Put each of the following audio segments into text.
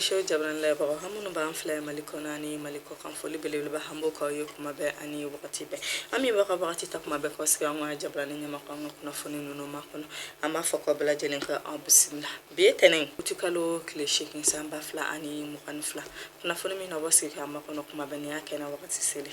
show jabran le ba hamunu ba amfla malikona ni maliko kan foli bele ba hambo ka yo kuma be ani wakati be ami ba ka wakati ta kuma be ko ska ma jabran ni ma kan kuna foni nunu ma kono ama fako bela jelen ka bismillah be tenen utikalo kle shekin samba fla ani mu kan fla kuna foni mi na wasi ka ma kono kuma be ni yake na wakati sele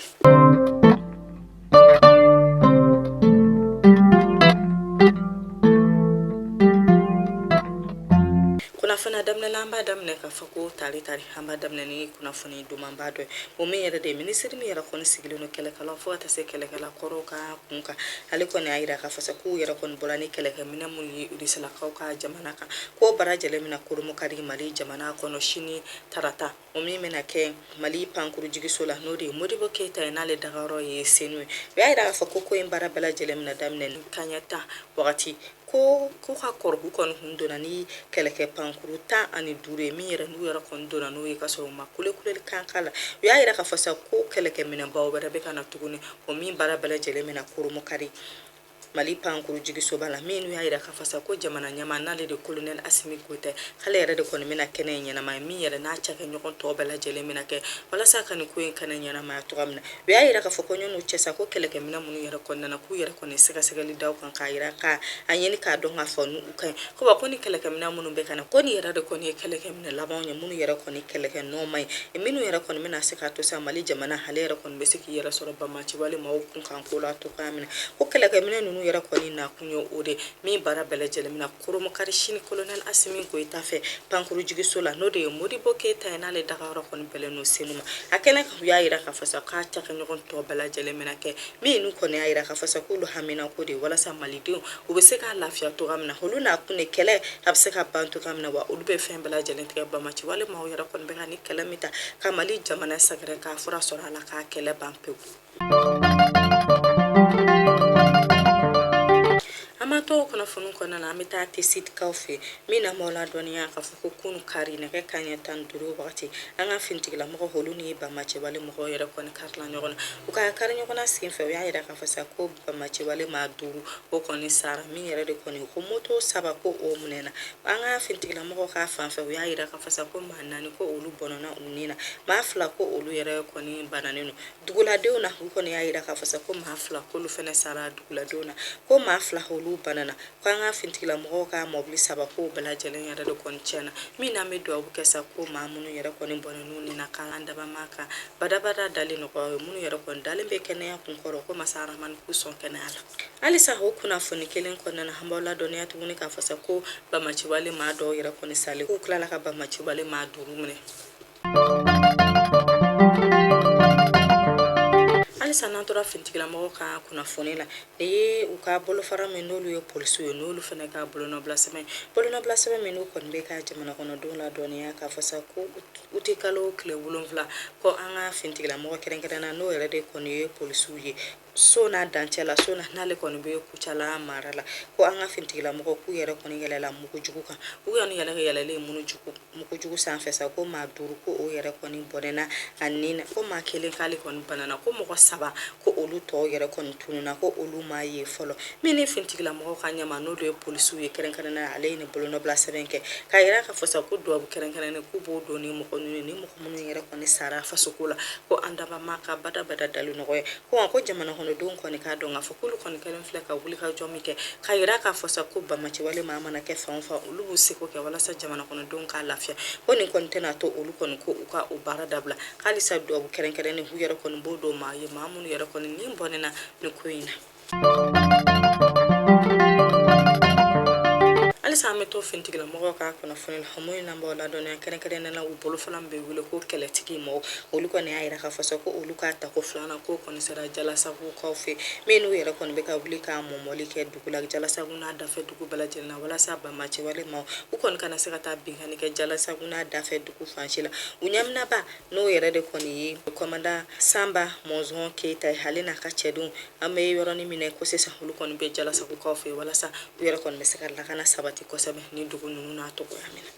fana damne lamba damne ka fako tari hamba damne ni kuna foni dumamba do o mi yere de ministre mi yere kon sigilo no kele kala fo ta se kele kala koro ka kunka ale ko ne ayira ka fasa ku yere kon bolani kele ka mina muli udisala ka jamana ka ko baraje le mina kurumu kari mali jamana ko no shini tarata o mi mena ke mali pankuru jigisola no de modibo ke ta na le dagaro ye senu ya ayira fa ko en bara bala jele mina damne kanyata wakati ko ha korbu kon hundona ni keleke pankuru ta ani dure mi yere nu yere kon dona no yeka so makule kankala ya ira ka fasa ko keleke mina bawo bere be kana tuguni o mi bara bala jele mina kurumu kari mali pankuru jigi sobala minu ya ira ka fasa ko jamana nyama na le de colonel Asimi Goite kala yere de kon mina kene nyana ma mi yere na chaka nyokon to bala jele mina ke wala sa kan ko en kana nyana ma to gamna ya ira ka fako nyonu chesa ko keleke mina munu yere kon na ku yere kon sega gali daw kan ka ira ka anyeni ka do nga fonu kan ko ba ko ni keleke mina munu be kana ko ni yere de kon keleke mina labon nya munu yere kon keleke no mai e minu yere kon mina seka to sa mali jamana halere kon be seki yere soro ba ma ci wale ma kun kan ko la to kamina ko keleke mina nu yere koni na kunyo ode mi bara bele jele mina kurumu kari shini colonel Asimi Goite fe pankuru jigi sola no de modibo ke ta na le dagaro kon bele no sinuma akene ka ya ira ka fasa ka ta ka nyokon to bele jele mina ke mi nu koni ira ka fasa kulu hamina ko de wala sa malidio o be se ka lafiya to gamna holuna kune kele habse ka bantu gamna wa ulbe fe bele jele te ba ma ci wale ma yara kon be ni kele mita ka mali jamana sagre ka fura sora la ka kele bampe amato kuna funu kona na amita tesit kaufe mina mola donia ka fuku kunu kari na ke kanya tan duru wakati anga fintigla mo holuni ba mache wale mo yera kon karla nyona uka kari nyona sinfe ya yera ka fasa ko ba mache wale ma duru o koni sara mi yera de koni ko moto saba ko o munena anga fintigla mo ka fanfe ya yera ka fasa ko manani ko olu bonona unina ma fla ko olu yera koni bananeno dugula deuna ko ni ya yera ka fasa ko ma fla ko lu fene sara dugula deuna ko ma fla holu banana kwanga fintila mo ka mobli saba ko bala jelen yara do kon chena mina me do abu kesa ko mamunu yara kon bonanu ni na kalanda ba maka bada dali no ko munu yara kon dali be kene kun koro ko masara man ku son kenala alisa ho kuna foni kelen kon na hambala donia tuni ka fasa ko ba machi wale ma do yara kon sale ko kala ka ba machi wale ma do mune alisa nantora fintigla mo ka kuna fonela de uka bolo fara menolu yo polisu yo nolu fene ka bolo no blaseme menu kon be ka jamana kono dola donia ka fasa ko utikalo kle wulonfla ko anga fintigla mo kerenkere no yere de kon yo polisu ye sona dancela sona nale kon be kuchala marala ko anga fintigla mo ku yere kon yelela muku juguka u yon yele le munu jugu muku jugu san fesa ko ma duru ko o yere kon bonena anina ko ma kele kali kon banana ko mo saba ko olu to yere kon tununa ko olu ma ye folo mini fintigla mo ka nyama no do polisu ye kerenkere na ale ni bolo no bla sebenke ka yere ka fosa ko do kerenkere ne ku bo do ni mo ko munu yere kon sara fasukula ko andaba maka bada dalu no ko jamana hono don ko ni ka do nga fakulu kon kelen fleka wuli ka jomike ka yere ka fosa ko ba machi wale mama na ke fanfa ulu busiko ke wala sa jamana hono don ka lafia ko ni kon tena to ulu kon ko uka ubara dabla kali sa do kerenkere ne huyere kon bodo ma ye mamunu yere kon ni bonena ni koina alisa ameto fintigla mo ka kuna funil homoy na mbola dona kere na u bolo falam be wule ko keletiki mo olu ko ne ayira ka faso ko olu ka ta ko flana ko kon sera jala sa ko kofi menu yere kon be ka wuli ka mo moli ke dugula jala sa guna da fe dugu bala jelna wala sa ba machi wale mo u kon kana sera ta bingani ke jala sa guna da fe dugu fanshila unyamna ba no yere de kon yi komanda samba mozon ke tay halina ka chedun ame yoroni mine ko sesa olu kon be jala sa ko kofi wala sa yere kon be sera la kana sabati ko sabe ni dugu nunu na to ko amina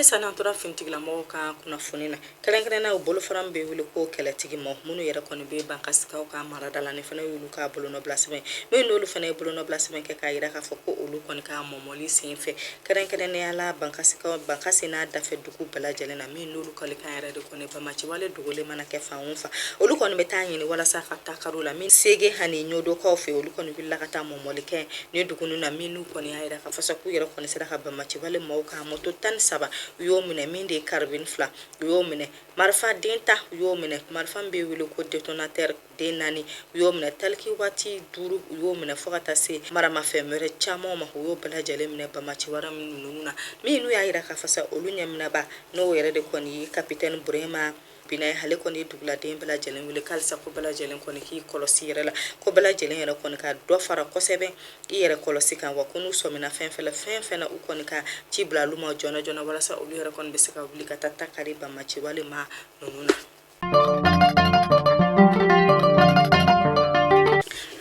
halisa n'an tora finitigilamɔgɔw ka kunnafoni na kɛrɛnkɛrɛnnenya bolofaran bɛ wele ko kɛlɛtigi ma minnu yɛrɛ kɔni bɛ bankasikaw ka marada la ni fana y'olu ka bolonɔbila sɛbɛn min n'olu fana ye bolonɔbila sɛbɛn kɛ k'a yira k'a fɔ ko olu kɔni ka mɔmɔli sen fɛ kɛrɛnkɛrɛnnenya la bankasi n'a dafɛ dugu bɛɛ lajɛlen na min n'olu kalikan yɛrɛ de kɔni bamaciwale dogolen mana kɛ fan o fan olu kɔni bɛ taa ɲini walasa ka taa karo la min sege hani ɲodokaw fɛ olu kɔni wulila ka taa mɔmɔli kɛ ni duguni na min n'u kɔni y'a yira k'a fɔ sa k'u yɛrɛ kɔni sera ka bamaciwale maaw ka moto 13 u y'o minɛ min de ye karibini 2 u y'o minɛ marifa den ta u y'o minɛ marifa bɛ wele ko detonateur den 4 u y'o minɛ taliki waati 5 u y'o minɛ fo ka taa se maramafɛn wɛrɛ caman ma u y'o bɛɛ lajɛlen minɛ bamaciwara ninnu na min n'u y'a yira k'a fɔ sa olu ɲɛminaba n'o yɛrɛ de kɔni ye kapitɛni Burema Binay hale kɔni duguladen bɛɛ lajɛlen wele k'alisa ko bɛɛ lajɛlen kɔni k'i kɔlɔsi yɛrɛ la ko bɛɛ lajɛlen yɛrɛ kɔni ka dɔ fara kosɛbɛ i yɛrɛ kɔlɔsi kan wa ko n'u sɔmina fɛn fɛn na u kɔni ka ci bila olu ma joona joona walasa olu yɛrɛ kɔni bɛ se ka wuli ka taa takari bamaciwale ma ninnu na.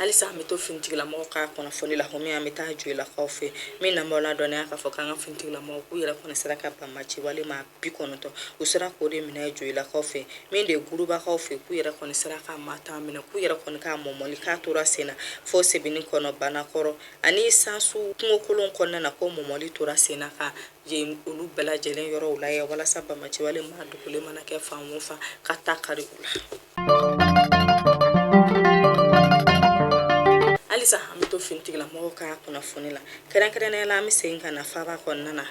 halisa an bɛ to finitigilamɔgɔw ka kunnafoni la homi an bɛ taa joyilakaw fɛ min na la dɔnniya k'a fɔ k'an ka finitigilamɔgɔw k'u yɛrɛ kɔni sera ka bamaciwale ma 90 u sera k'o de minɛ joyilakaw fɛ min de ye gurubakaw fɛ k'u yɛrɛ kɔni sera ka mata minɛ k'u yɛrɛ kɔni ka mɔmɔli k'a tora sen na fo sebini kɔnɔ banakɔrɔ ani sansu kungokolon kɔnɔna na ko mɔmɔli tora sen na ka ye olu bɛɛ lajɛlen yɔrɔw la ye walasa bamaciwale ma dogolen mana kɛ fan o fan ka taa kari u la. halisa an bɛ to finitigilamɔgɔw ka kunnafoni la kɛrɛnkɛrɛnnenya la an bɛ segin ka na faaba kɔnɔna na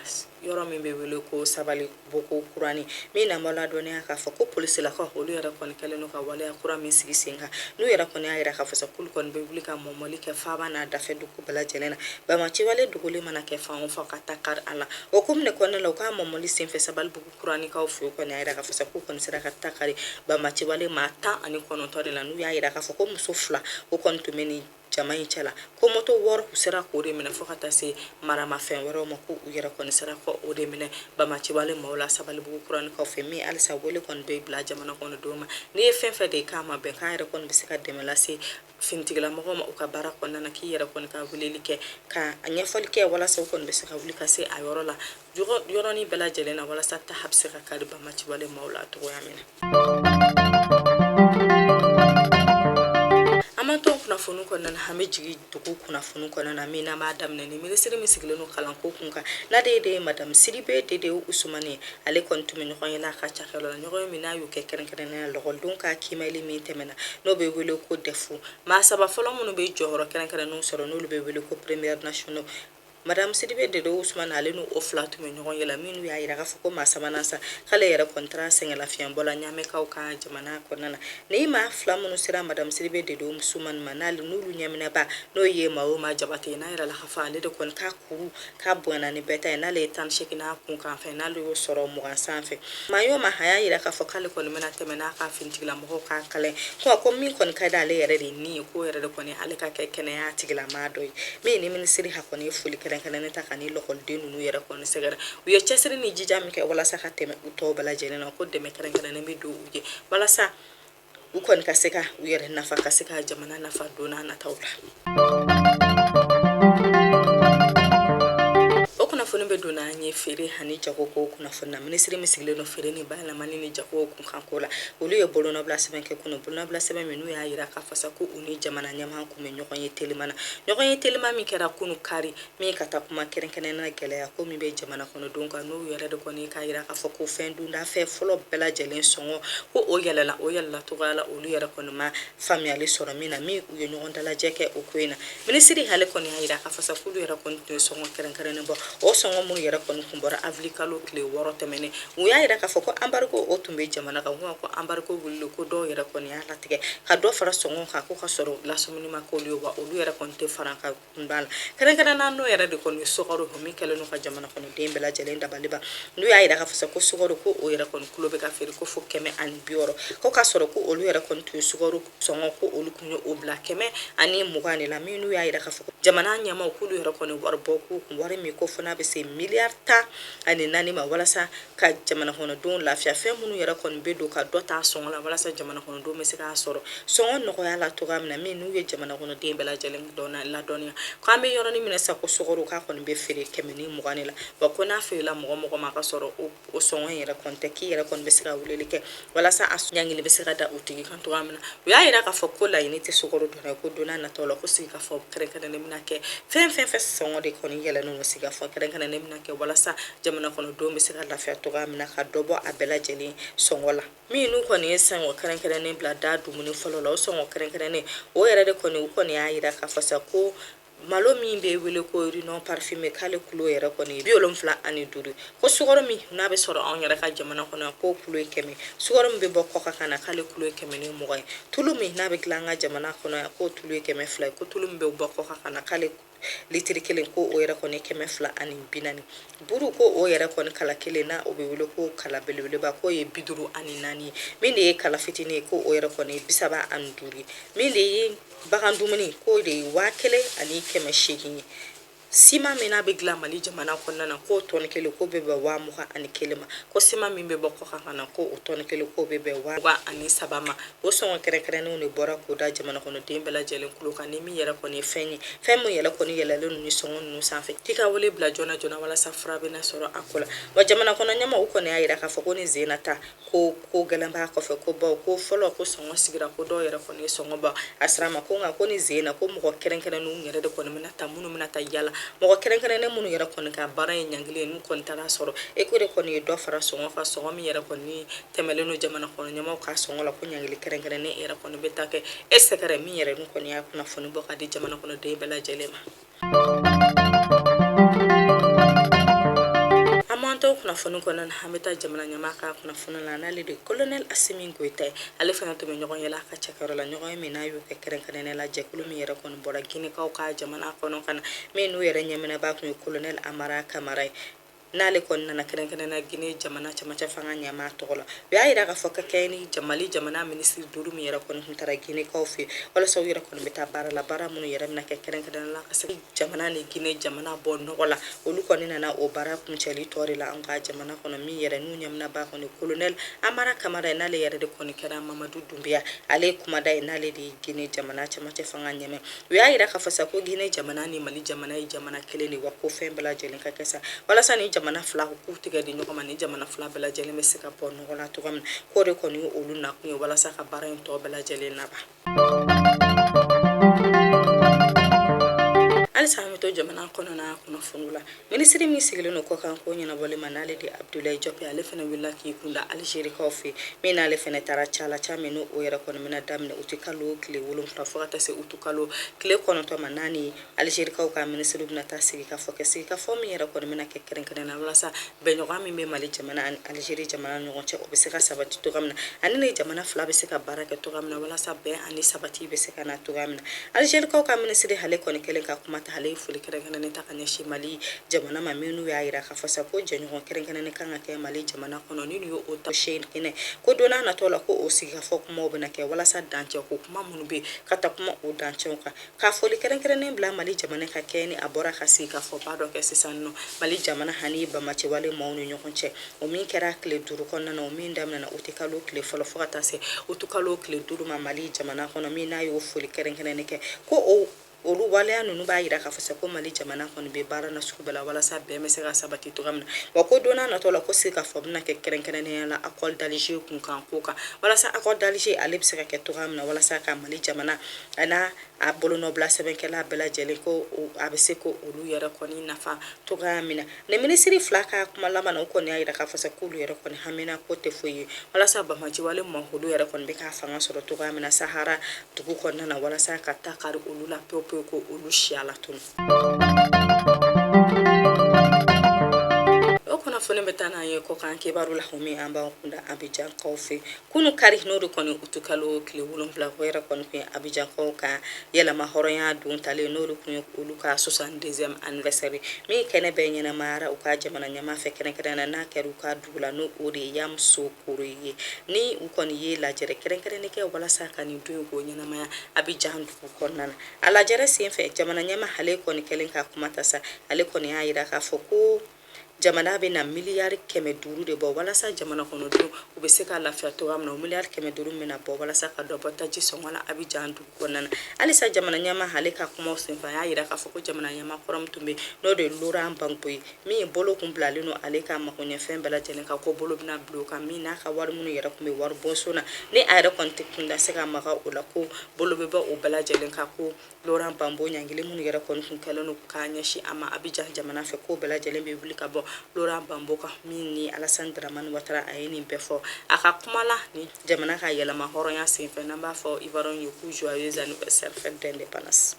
yɔrɔ min bɛ wele ko sabali boko kurani min na la dɔnniya k'a fɔ ko polisilakaw olu yɛrɛ kɔni kɛlen don ka waleya kura min sigi sen kan n'u yɛrɛ kɔni y'a yira k'a fɔ sa k'olu kɔni bɛ wuli ka mɔmɔli kɛ faaba n'a dafɛ dugu bɛɛ lajɛlen na bamaciwale dogolen mana kɛ fan o fan ka taa kari a la o ko minɛ kɔnɔna la u ka mɔmɔli senfɛ sabali bugu kuranikaw fɛ u kɔni y'a yira k'a fɔ sa k'u kɔni sera ka taa kari bamaciwale maa 19 de la n'u y'a yira k'a fɔ ko muso 2 o kɔni tun bɛ nin jama in cɛla ko moto wɔɔrɔ u sera k'o de minɛ fo ka taa se maramafɛn wɛrɛw ma ko u yɛrɛ kɔni sera k'o de minɛ bamaciwale maaw la sabalibugu kuranikaw fɛ min halisa wele kɔni bɛ bila jamana kɔnɔdenw ma n'i ye fɛn fɛn de ye k'a ma bɛn k'an yɛrɛ kɔni bɛ se ka dɛmɛ lase finitigilamɔgɔw ma u ka baara kɔnɔna na k'i yɛrɛ kɔni ka weleli kɛ ka a ɲɛfɔli kɛ walasa u kɔni bɛ se ka wuli ka se a yɔrɔ la yɔrɔnin bɛɛ lajɛlen na walasa taha bɛ se ka kari bamaciwale maaw la cogoya min na. an to kunnafoni kɔnɔna an bɛ jigin dugu kunnafoni kɔnɔna min na b'a daminɛ ni minisiri min sigilen don kalanko kun kan n'a de ye madame Sidibe Dede Usumani ale kɔni tun bɛ ɲɔgɔn ye n'a ka cakɛda la ɲɔgɔn min n'a y'o kɛ kɛrɛnkɛrɛnnenya la lakɔlidenw ka kiimɛli min tɛmɛna n'o bɛ wele ko DEF maa 3 fɔlɔ minnu bɛ jɔyɔrɔ kɛrɛnkɛrɛnnenw sɔrɔ n'olu bɛ wele ko première nationaux madame Sidibe Dede Usumani ale n'o 2 tun bɛ ɲɔgɔn ye la minnu y'a yira k'a fɔ ko maa 3nan sa k'ale yɛrɛ kɔni taara sɛngɛlafiɲɛbɔ la ɲamɛkaw ka jamana kɔnɔna na ni maa 2 minnu sera madame Sidibe Dede Usumani ma n'olu ɲɛminɛba n'o ye Mahoma Jabate n'a yɛrɛ la k'a fɔ ale de kɔni ka kuru ka bonyana ni bɛɛ ta ye n'ale ye 18 n'a kun kan fɛ n'ale y'o sɔrɔ 20 sanfɛ Mayoma a y'a yira k'a fɔ k'ale kɔni bɛna tɛmɛ n'a ka finitigilamɔgɔw ka kalan ko min kɔni ka di ale yɛrɛ de ni ye ko yɛrɛ de kɔni ale ka kɛ kɛnɛya tigilamaa dɔ ye min ni minisiri ha kɔni ye foli kɛrɛnkɛrɛnnen ta ka ni lakɔliden ninnu yɛrɛ kɔni sɛgɛrɛ u ye cɛsiri ni jija min kɛ walasa ka tɛmɛ u tɔw bɛɛ lajɛlen na ko dɛmɛ kɛrɛnkɛrɛnnen bɛ don u ye walasa u kɔni ka se ka u yɛrɛ nafa ka se ka jamana nafa don n'a nataw la. kunnafoni bɛ don n'an ye feere ani jago ko kunnafoni na minisiri min sigilen don feere ni bayɛlɛmani ni jago kunkanko la olu ye bolonɔbila sɛbɛn kɛ kunun bolonɔbila sɛbɛn min n'u y'a yira k'a fɔ sa ko u ni jamana ɲɛmaa kun bɛ ɲɔgɔn ye telima na ɲɔgɔn ye telima min kɛra kunu kari min ka taa kuma kɛrɛnkɛrɛnnena gɛlɛya ko min bɛ jamana kɔnɔdenw kan n'u yɛrɛ de kɔni k'a yira k'a fɔ ko fɛn dunda fɛ fɔlɔ bɛɛ lajɛlen sɔngɔ ko o yɛlɛla cogoya la olu yɛrɛ kɔni ma faamuyali sɔrɔ min na min u ye ɲɔgɔn dalajɛ kɛ o ko in na minisiri hale kɔni y'a yira k'a fɔ sa k'olu yɛrɛ kɔni tun ye sɔngɔ kɛrɛnkɛrɛnnen bɔ o sɔngɔ minnu yɛrɛ kɔni kun bɔra avril kalo tile 6 tɛmɛnen u y'a yira k'a fɔ ko embargo o tun bɛ jamana kan ko embargo wulila ko dɔw yɛrɛ kɔni y'a latigɛ ka dɔ fara sɔngɔ kan ko ka sɔrɔ lasumuni ma k'olu ye wa olu yɛrɛ kɔni tɛ fara ka kunba la kɛrɛnkɛrɛnnenya n'o yɛrɛ de kɔni ye sukaro min kɛlen no ka jamana kɔnɔden bɛɛ lajɛlen dabaliba n'u y'a yira k'a fɔ sa ko sukaro ko o yɛrɛ kɔni kulo bɛ ka feere ko fo 160 ko ka sɔrɔ ko olu yɛrɛ kɔni tun ye sukaro sɔngɔ ko olu kun ye o bila 120 de la min n'u y'a yira k'a fɔ jamana ɲɛmaaw k'olu yɛrɛ kɔni wari bɔ k'u kun wari min ko fo n'a bɛ se miliyar ta ani nani ma walasa ka jamana kɔnɔ don lafiya fɛn minnu yɛrɛ kɔni bɛ don ka dɔ ta sɔngɔ la walasa jamana kɔnɔ don bɛ se k'a sɔrɔ sɔngɔ nɔgɔya la togoya min na min n'u ye jamana kɔnɔ den bɛɛ lajɛlen ladɔnniya k'an bɛ yɔrɔnin minɛ sa ko sukaro k'a kɔni bɛ feere 120 la wa ko n'a feerela mɔgɔ ma ka sɔrɔ o sɔngɔ yɛrɛ kɔni tɛ k'i yɛrɛ kɔni bɛ se ka weleli kɛ walasa a ɲangili bɛ se ka da o tigi kan togoya min na u y'a yira k'a fɔ ko laɲini tɛ sukaro dɔrɔn ye ko don n'a nataw la ko sigikafɔ kɛrɛnkɛrɛnnen bɛna kɛ fɛn sɔngɔ de kɔni yɛlɛnnen don sigikafɔ kɛrɛnkɛrɛnnen bɛna kɛ walasa jamana kɔnɔ don bɛ se ka lafiya togoya min na ka dɔ bɔ a bɛɛ lajɛlen sɔngɔ la min n'u kɔni ye sɔngɔ kɛrɛnkɛrɛnnen bila da dumuni fɔlɔ la o sɔngɔ kɛrɛnkɛrɛnnen o yɛrɛ de kɔni u kɔni y'a yira k'a fɔ sa ko malo min bɛ wele ko non parfumé k'ale kilo yɛrɛ kɔni 75 ko sukaro min n'a bɛ sɔrɔ anw yɛrɛ ka jamana kɔnɔ ko kilo ye 100 sukaro min bɛ bɔ kɔkan ka na k'ale kilo ye 120 ye tulu min n'a bɛ dilan an ka jamana kɔnɔ ko tulu ye 100 ye ko tulu min bɛ bɔ kɔkan ka na k'ale litiri kelen ko o yɛrɛ kɔni 240 buru ko o yɛrɛ kɔni kala kelen na o bɛ wele ko kala belebeleba ko ye 54 min de ye kala fitinin ye ko o yɛrɛ kɔni 35 min de ye bagan dumuni ko de ye 1008 ye sima min n'a bɛ dilan Mali jamana kɔnɔna na ko tɔni kelen ko bɛ bɛn 21 ma ko sima min bɛ bɔ kɔkan ka na ko o tɔni kelen ko bɛ bɛn 23 ma o sɔngɔ kɛrɛnkɛrɛnnenw de bɔra k'o da jamana kɔnɔden bɛɛ lajɛlen kulo kan ni min yɛrɛ kɔni ye fɛn ye fɛn min yɛrɛ kɔni yɛlɛlen ni sɔngɔ ninnu sanfɛ k'i ka wele bila joona joona walasa fura bɛ na sɔrɔ a ko la wa jamana kɔnɔ ɲɛmaaw u kɔni y'a yira k'a fɔ ko ni zena ta ko gɛlɛn b'a kɔfɛ ko baw ko fɔlɔ ko sɔngɔ sigira ko dɔw yɛrɛ kɔni ye sɔngɔ ba a sira ma ko nka ko ni zena ko mɔgɔ kɛrɛnkɛrɛnnenw yɛrɛ de kɔni bɛna ta minnu bɛna ta yala mɔgɔ kɛrɛnkɛrɛnnen minnu yɛrɛ kɔni ka baara ye ɲangili ye n'u kɔni taara sɔrɔ e ko de kɔni ye dɔ fara sɔngɔ kan sɔngɔ min yɛrɛ kɔni tɛmɛlen no jamana kɔnɔ ɲɛmaaw ka sɔngɔ la ko ɲangili kɛrɛnkɛrɛnnen yɛrɛ kɔni bɛ ta kɛ e sɛgɛrɛ min yɛrɛ n'u kɔni y'a kunnafoni bɔ ka di jamana kɔnɔden bɛɛ lajɛlen ma to kunnafoni kɔnɔna na an bɛ taa jamana ɲɛmaa ka kunnafoni la n'ale de colonel Asimi Goita ale fana tun bɛ ɲɔgɔn yɛlɛ a ka cɛkɛyɔrɔ la ɲɔgɔn ye min n'a y'o kɛ kɛrɛnkɛrɛnnen la jɛkulu min yɛrɛ kɔni bɔra Ginekaw ka jamana kɔnɔ ka na min n'u yɛrɛ ɲɛminɛbaa tun ye colonel Amara Kamara ye n'ale kɔni nana kɛrɛnkɛrɛnnena Guinée jamana cɛmancɛ fanga ɲɛmaa tɔgɔ la u y'a yira k'a fɔ ka kɛ ni Mali jamana minisiri 5 min yɛrɛ kɔni tun taara Ginekaw fɛ walasa u yɛrɛ kɔni bɛ taa baara la baara minnu yɛrɛ bɛna kɛ kɛrɛnkɛrɛnnena ka se jamana ni Guinée jamana bɔ nɔgɔ la olu kɔni nana o baara kuncɛli tɔ de la an ka jamana kɔnɔ min yɛrɛ n'u ɲɛminɛbaa kɔni colonel Amara Kamara ye n'ale yɛrɛ de kɔni kɛra Mamadu Dunbiya ale ye kumada ye n'ale de ye Guinée jamana cɛmancɛ fanga ɲɛmɛ u y'a yira k'a fɔ sa ko Guinée jamana ni Mali jamana ye jamana kelen de wa ko fɛn bɛɛ lajɛlen ka kɛ sa walasa ni jamana fila k'u tigɛ di ɲɔgɔn ma ni jamana fila bɛɛ lajɛlen bɛ se ka bɔ nɔgɔ la cogoya min na k'o de kɔni ye olu nakun ye walasa ka baara in tɔ bɛɛ lajɛlen laban halisa an bɛ to jamana kɔnɔna kunnafoniw la minisiri min sigilen don kɔkan ko ɲɛnabɔli ma n'ale de Abdoulaye Diop ale fana wulila k'i kunda Algérikaw fɛ min n'ale fana taara cala min n'o yɛrɛ kɔni bɛna daminɛ u tɛ kalo tile 7 fo ka taa se u tɛ kalo tile 9 ma n'a ni Algérikaw ka minisiri bɛna taa sigikafɔ kɛ sigikafɔ min yɛrɛ kɔni bɛna kɛ kɛrɛnkɛrɛnnen walasa bɛnɲɔgɔn min bɛ Mali jamana ani Algérie jamana ɲɔgɔn cɛ o bɛ se ka sabati cogoya min na ani ni jamana fila bɛ se ka baara kɛ cogoya min na walasa bɛn ani sabati bɛ se ka na cogoya min na Algérikaw ka minisiri ale kɔni kɛlen ka kuma ta ale ye foli kɛrɛnkɛrɛnnen ta ka ɲɛsin Mali jamana ma minnu y'a yira k'a fɔ sa ko jɛɲɔgɔn kɛrɛnkɛrɛnnen kan ka kɛ Mali jamana kɔnɔ ni y'o ta seyin hinɛ ko don n'a nataw la ko o sigikafɔ kumaw bɛna kɛ walasa dancɛ ko kuma minnu bɛ ka ta kuma o dancɛw kan ka foli kɛrɛnkɛrɛnnen bila Mali jamana ka kɛ ni a bɔra ka sigikafɔ ba dɔ kɛ sisan nɔ Mali jamana hani bamacɛwale maaw ni ɲɔgɔn cɛ o min kɛra tile 5 kɔnɔna na o min daminɛna o tɛ kalo tile fɔlɔ fo ka taa se o tɛ kalo tile 5 ma Mali jamana kɔnɔ min n'a y'o foli kɛrɛnkɛrɛnnen kɛ ko o olu waleya ninnu b'a yira k'a fɔ sa ko Mali jamana kɔni bɛ baara na sugu bɛɛ la walasa bɛn bɛ se ka sabati cogoya min na wa ko don n'a nataw la ko sigikafɔ bɛna kɛ kɛrɛnkɛrɛnnenya la accord d'Alger kunkan ko kan walasa accord d'Alger ale bɛ se ka kɛ cogoya min na walasa ka Mali jamana n'a a bolonɔbila sɛbɛnkɛla bɛɛ lajɛlen ko a bɛ se ko olu yɛrɛ kɔni nafa cogoya min na ni minisiri fila ka kuma laban na o kɔni y'a yira k'a fɔ sa k'olu yɛrɛ kɔni hamina ko tɛ foyi ye walasa bamaciwale ma olu yɛrɛ kɔni bɛ ka fanga sɔrɔ cogoya min na Sahara dugu kɔnɔna na walasa ka taa kari olu la pewu pewu ko olu siya la tunu kunnafoni bɛ taa n'an ye kɔkan kibaru la min an b'an kunda Abijankaw fɛ kunu kari n'o de kɔni u tɛ kalo tile 7 o yɛrɛ kɔni tun ye Abijankaw ka yɛlɛma hɔrɔnya don talen n'o de tun ye olu ka 62e anniversaire min kɛnɛ bɛɛ ɲɛnamayara u ka jamana ɲɛmaa fɛ kɛrɛnkɛrɛnnen n'a kɛra u ka dugu la n'o de ye Yamuso Koro ye ni u kɔni ye lajɛrɛ kɛrɛnkɛrɛnnen kɛ walasa ka nin don ko ɲɛnamaya Abijan dugu kɔnɔna na a lajɛrɛ senfɛ jamana ɲɛmaa ale kɔni kɛlen ka kuma ta sa ale kɔni y'a yira k'a fɔ ko jamana bɛ na miliyari 500 de bɔ walasa jamana kɔnɔdenw u bɛ se ka lafiya cogoya min na o miliyari 500 bɛna bɔ walasa ka dɔ bɔ taji sɔngɔ la Abidjan dugu kɔnɔna na halisa jamana ɲɛmaa ale ka kumaw senfɛ a y'a yira k'a fɔ ko jamana ɲɛmaa kɔrɔ min tun bɛ n'o de ye Laurent Gbagbo ye min ye bolo kun bilalen don ale ka magoɲɛfɛn bɛɛ lajɛlen kan ko bolo bɛna bila o kan min n'a ka wari minnu yɛrɛ tun bɛ wari bonso na ni a yɛrɛ kɔni tɛ kun da se ka maga o la ko bolo bɛ bɔ o bɛɛ lajɛlen kan ko Laurent Gbagbo ɲangili minnu yɛrɛ kɔni kun kɛlen don k'a ɲɛsin a ma Abidjan jamana fɛ ko bɛɛ lajɛlen bɛ wuli ka bɔ Laurent Gbagbo kan min ni Alassane Dramane Ouattara a ye nin bɛɛ fɔ a ka kuma la ni jamana ka yɛlɛma hɔrɔnya senfɛ n'an b'a fɔ Ivoirien ye ko joyeux anniversaire fête d'indépendance.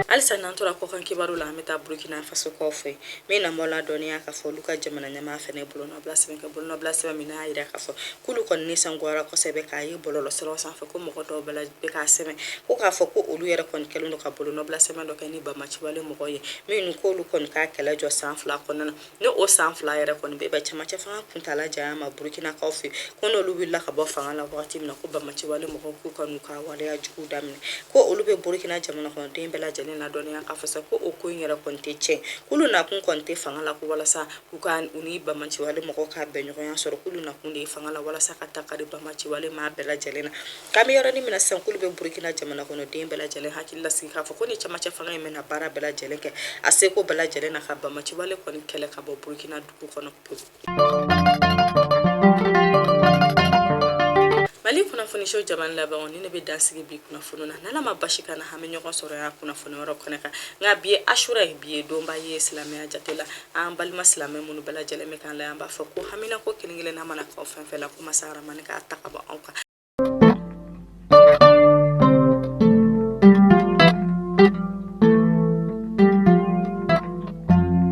Alisa n'an tora kɔkan kibaru la an bɛ taa Burkina Faso kɔ fɛ min na mɔla dɔnniya k'a fɔ olu ka jamana ɲɛmaa fɛnɛ bolonɔbila sɛbɛn kɛ bolonɔbila sɛbɛn min n'a y'a yira k'a fɔ k'olu kɔni nisɔngoyara kosɛbɛ k'a ye bɔlɔlɔsiraw sanfɛ ko mɔgɔ dɔw bɛ k'a sɛbɛn ko k'a fɔ ko olu yɛrɛ kɔni kɛlen don ka bolonɔbila sɛbɛn dɔ kɛ ni bamaciwale mɔgɔ ye min k'olu kɔni k'a kɛlɛ jɔ san 2 kɔnɔna na ni o san 2 yɛrɛ kɔni bɛ cɛmancɛ fanga kuntala janya ma Burkinakaw fɛ ko n'olu wulila ka bɔ fanga la wagati min na ko bamaciwale mɔgɔw k'u ka n'u ka waleya jugu daminɛ ko olu bɛ Burkina jamana kɔnɔden bɛɛ lajɛlen la dɔnniya k'a fɔ ko o ko in yɛrɛ kɔni tɛ tiɲɛ k'olu nakun kɔni tɛ fanga la ko walasa u ni bamaciwale mɔgɔw ka bɛn ɲɔgɔnya sɔrɔ k'olu nakun de ye fanga la walasa ka takari bamaciwale maa bɛɛ lajɛlen na k'an bɛ yɔrɔnin min na sisan k'olu bɛ Burkina jamana kɔnɔden bɛɛ lajɛlen hakili lasigi k'a fɔ ko ni cɛmancɛ fanga in bɛna baara bɛɛ lajɛlen kɛ a seko bɛɛ lajɛlen na ka bamaciwale kɔni kɛlɛ ka bɔ Burkina dugu kɔnɔ pewu. Mali kunnafoni show jamana laban ni ne bɛ dansigi bi kunnafoni na n'ala ma basi kana hami ɲɔgɔn sɔrɔ ya kunnafoni wɛrɛ kɔnɔ kan nka bi ye Ashura ye bi ye donba ye silamɛya jate la an balima silamɛ minnu bɛɛ lajɛlen bɛ kan la an b'a fɔ ko hamina ko kelen-kelen n'a mana k'aw fɛn fɛn la ko masa Aramani k'a ta ka bɔ aw kan